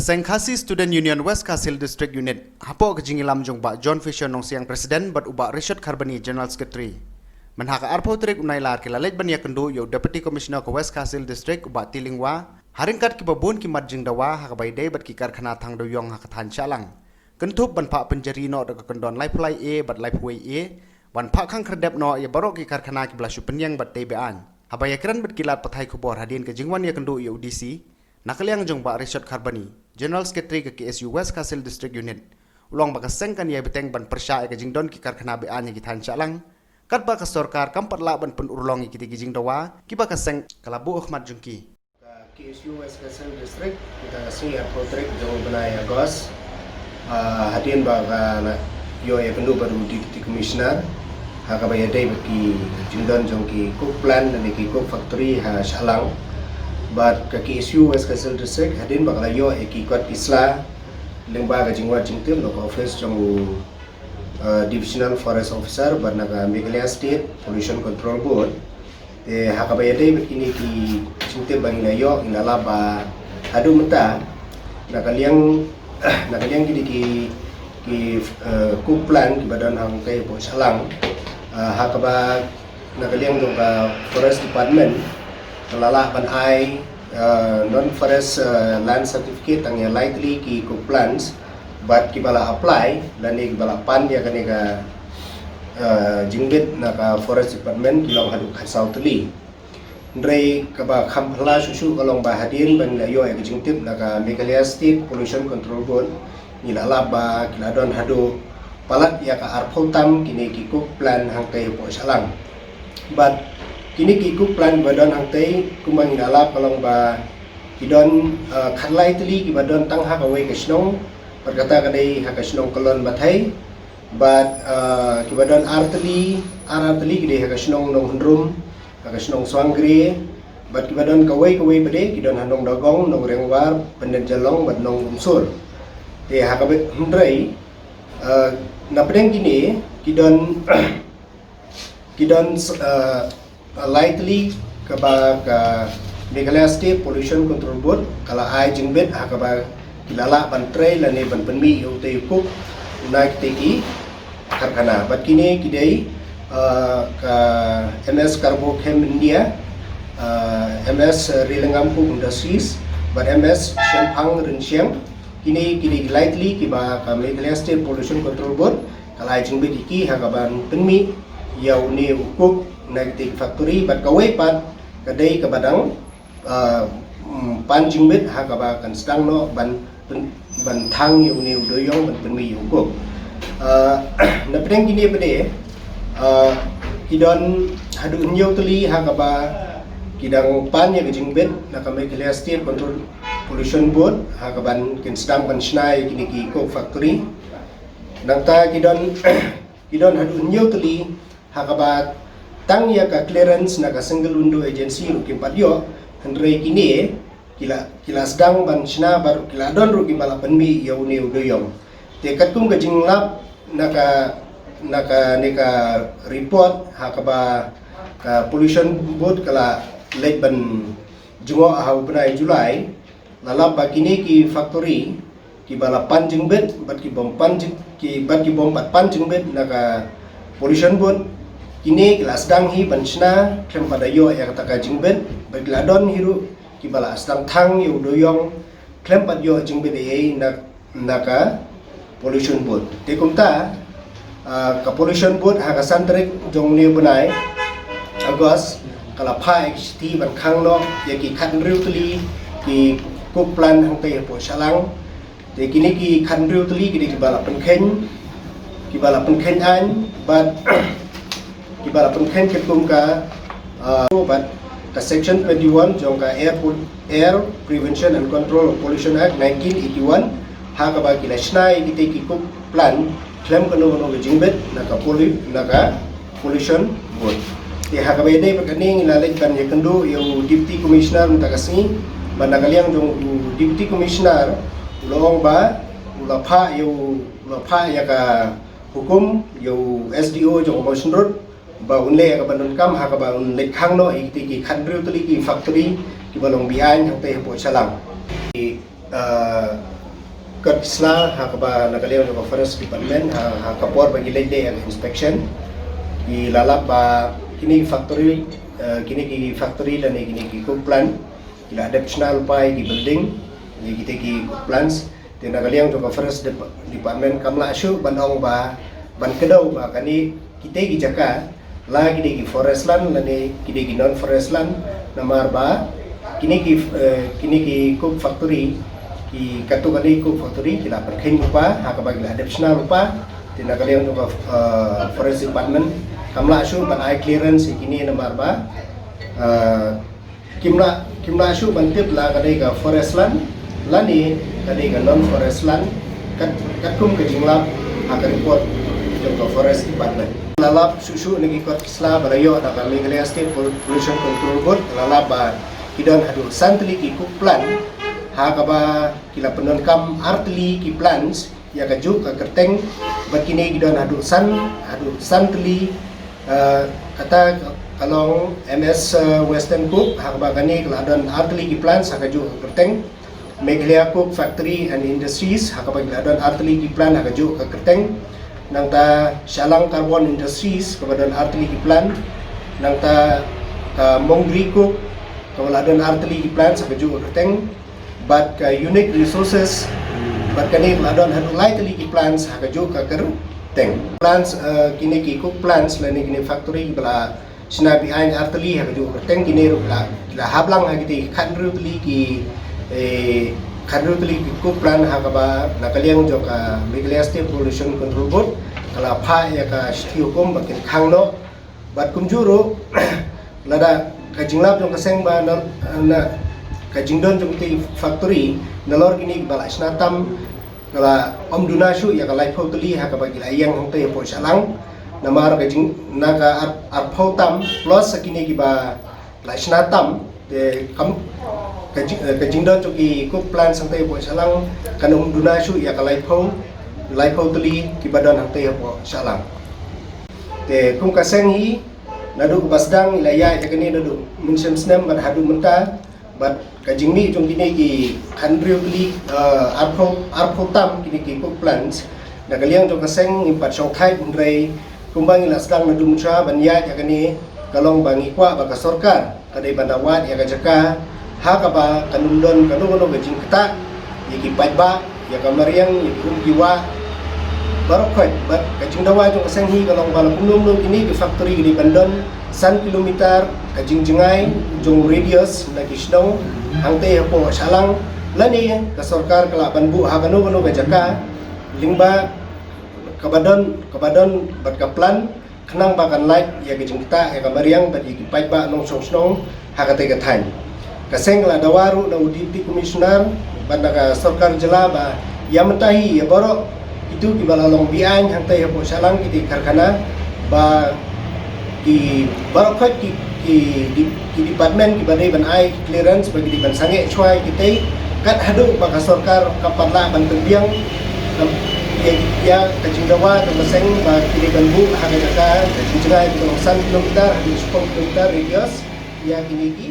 Kaseng Khasi Student Union West Kasil District Unit hapo kejingilam jongba John Fisher nong siang presiden bat uba Richard Carboni General Secretary. Menhaka arpo trik unailar kilalet bania kendu yo Deputy Commissioner ke West Kasil District uba tilingwa haringkat ki babun ki marjing dawa hakabai day bat ki karkhana thang doyong hakathan chalang. Kentup ban pak penjeri no de kendon lai pulai e bat lai puai e ban pak khang kredep no ya barok ki karkhana ki blashu penyang bat tebean. Habaya kran bat kilat pathai kubor hadin ke jingwan ya kendu yo DC. Nakaliang jongba Richard Carboni General Secretary ke KSU West Kasil District Unit ulong bakaseng kan ya beteng ban persya ke jingdon ki karkhana bean ki than chalang kat ba ka sarkar kampat la ban pun urlong ki jing dawa ki ba kaseng kalabu Ahmad Jungki KSU West Kasil District kita kasih ya protrik jong benai Agos hadin ba ka yo ya kendu baru Deputy Commissioner ha ka ba ya dai ki jingdon jong ki cook plant dan ki cook factory ha chalang But ke KSU West Kasil District hadin bakal yo ikikot isla lengba ka jingwa jingtim local office jong divisional forest officer barnaga Meghalaya State Pollution Control Board hakabayade ini ki jingtim bangila yo inala ba hadu menta nakaliang gidi ki cook plant ki badan hang kai po salang hakaba nakaliang jong forest department Lala ban ai non-forest land certificate ang likely ki cook plants but kibala apply lani kibala pan dia kanega jingbit na ka forest department kilong hadu khasau tuli ndrei kaba khampla susu kalong bahadin ban layo ay jingtip na ka Meghalaya State Pollution Control Board nila laba kiladon hadu palat ya ka arphotam kini ki cook plan hang tay po salang but kini kiku plan badan hangtai kumang inalap kalong ba kidon khanlai teli ki badon tang ha kawai kasnong perkata kadai ha kasnong kolon bathai but ki badon arteli kidai ha kasnong nong hundrum ha kasnong swangre but ki badon kawai bade kidon hanong dagong nong rengwar penden jalong bad nong umsur te ha kabet hundrai napdeng kini kidon likely kaba ka Meghalaya State Pollution Control Board kala ai jingbet hakaba kilala ban tray lani ban penmi utai cook naik teki karkhana bat kini kidai ka MS Carbochem India MS Rilengampu Industries bat MS Shenpang Rensiang kini likely kiba ka Meghalaya State Pollution Control Board kala ai jingbet iki hakaban penmi yau ni cook Nagtik factory bat kawai pat kadai ke badang pan jingbit ha ka ba kan stang no ban thang yu ni doyong ban penmi yu ko na preng kini bade kidon hadu nyau teli ha ka ba kidang pan ya jingbit na ka Meghalaya State Control Pollution Board ha ka ban kin stang ban snai kini ki cook factory nangta kidon hadu nyau teli ha ka ba tang ya ka clearance na ka single window agency rukim padyo hendrei kini kila sedang ban sina baru kila don rukim bala penmi yau ni udoyong te katum ka jinglap neka report ha ka ba ka pollution board kala late ban jungo ha benai Julai lalap ba kini ki factory ki bala pan jingbet bat ki bom pan pat jingbet naka pollution board kini kelas dang hi bansna kem pada yo ya kata jingbet bagladon hiru kibala astang thang yu doyong klem pad yo jingbet ei naka pollution board te kumta ka pollution board ha ka santrek jong ni benai Agos kala pha xt ban khang no ya ki khan riu tuli ki cook plan hang te po salang te kini ki khan riu tuli ki kibala penkhen an but kibala pengkhen ketum ka but ka section 21 jong ka Air Prevention and Control of Pollution Act 1981 ha ka ba kila snai kite ki cook plan claim kanu jingbet naka pollution board ti ha ka ba dai pagkaning ilalit kan ya kendu yung Deputy Commissioner mtakasi banagaliang jong Deputy Commissioner ulong ba ulapha ya ka hukum yung SDO jong Motion Road ba unle ka bandon kam ha ka ba unle khang no ikti ki khandriu tuli ki factory ki balong bian hang te po salang kat isla hakaba nakaliw ng forest department hakapor bagi lele ang inspection ilalap ba kini factory kini factory lan kini cook plant ila additional pa di building ni kita ki cook plants tin nakaliw ng forest department kamla asyu bandong ba ban kedaw ba kani kita ki jaka la kini ki forest land lan kini ki non forest land namar ba kini ki cook factory ki katu kali cook factory kila perkhin upa hakabagi additional upa tinakalian untuk forest department kamla asu ban eye clearance kini namar ba kimla asu ban tip la kadai ka forest land lani kadai ka non forest land katum ke jinglap akan report untuk forest department lalap susu negi kot isla barayo da kami Meghalaya State Pollution Control Board lalap ba kidon hadu santli ki cook plant hakaba kila penon kam artli ki plans ya kaju ka kerteng bakini gidon hadu santli kata kalong MS Western Cook hakaba kani keladon artli ki plans hakaju ka kerteng Meghalaya Cook Factory and Industries hakaba keladon artli ki plan hakaju ka kerteng nang ta Shalang Carbon Industries keladon artli ki plan nang ta Mongri Cook keladon artli ki plan hakaju ka kerteng but unique resources but kani ladon hadu lightly ki plants hakajo ka ker teng plants kini ki cook plants lani kini factory bala sina behind artli hakajo ka teng kini rubla la hablang hagiti khandrutli ki cook plant hakaba nakaliang jo ka Meghalaya State Pollution Control Board kala pha ya ka stiukom bakin khangno but kumjuro lada kajinglap jong kaseng ba na kajingdon jumti factory nalor kini bala snatam kala om dunashu ya kala photli ha ka bagi ayang hongte po salang namar kajing naga arphotam plus kini ki ba la snatam de kam kajingdon joki cook plant sangte po salang kan om dunashu ya kala photli ki badon hongte po salang de kum kaseng hi nadu basdang ilaya yakani nadu munsem snem bar hadu menta but kajing ni jong kini ki handriuli arphotam kini ki cook plants nakaliang jong kaseng impat songkai bundrai kumbang ila sedang nadu mutra banya yakani kalong bangi kwa baka sorkar kadai bandawat ya kajaka hakaba kanundon kanuno kajing kata yaki paitba ya kamariang yakum kiwa barokot but kajing dawa jong kaseng hi kalong bala kunum kini ki factory di bandon 1 kilometer kajing jengai jong radius lagi snow hangte po salang lani ka sarkar kala banbu hagano kajaka lingba kabadon bat ka plan khnang bakan light ya kajing kita ya kamariang bat iki paitba nong song hakate ka than kaseng la dawaru na deputy commissioner banda ka sarkar jela ba ya mentahi ya borok itu di balalong bian hangte po salang kiti karkhana ba di barokot di department ki badai ban ai clearance bagi di ban sange choi kita kat hadu baka sarkar kapala ban tembiang ya kajing dawa to maseng ba kini banbu haga jaka kajing jai to 1 kilometer hadu 10 kilometer radius ya kini ki